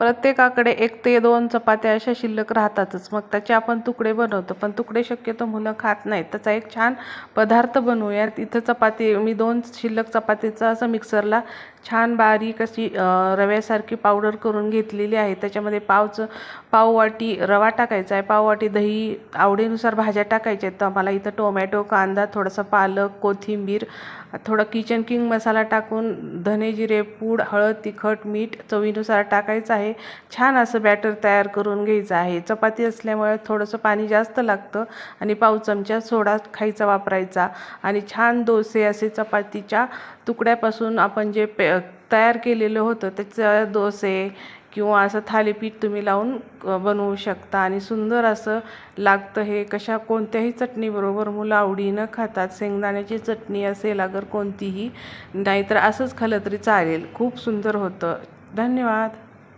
प्रत्येकाकडे 1 ते 2 चपात्या अशा शिल्लक राहतातच. मग त्याचे आपण तुकडे बनवतो, पण तुकडे शक्यतो मुलं खात नाहीत. त्याचा एक छान पदार्थ बनवूया. इथं चपाती मी 2 शिल्लक चपातीचं असं मिक्सरला छान बारीक अशी रव्यासारखी पावडर करून घेतलेली आहे. त्याच्यामध्ये पाव वाटी रवा टाकायचा आहे, पाव वाटी दही, आवडीनुसार भाज्या टाकायच्या आहेत. तर मला इथं टोमॅटो, कांदा, थोडासा पालक, कोथिंबीर, थोडा किचन किंग मसाला टाकून धने जिरे पूड, हळद, तिखट, मीठ चवीनुसार टाकायचं आहे. छान असं बॅटर तयार करून घ्यायचं आहे. चपाती असल्यामुळे थोडंसं पाणी जास्त लागतं आणि पाव चमचा सोडा खायचा वापरायचा. आणि छान डोसे असे चपातीच्या तुकड्यापासून आपण जे तयार केलेलं होतं त्याचं डोसे किंवा असं थालीपीठ तुम्ही लावून बनवू शकता आणि सुंदर असं लागतं. हे कोणत्याही चटणीबरोबर मुलं आवडीनं खातात. शेंगदाण्याची चटणी असेल अगर कोणतीही, नाहीतर असंच खाल्लं तरी चालेल. खूप सुंदर होतं. धन्यवाद.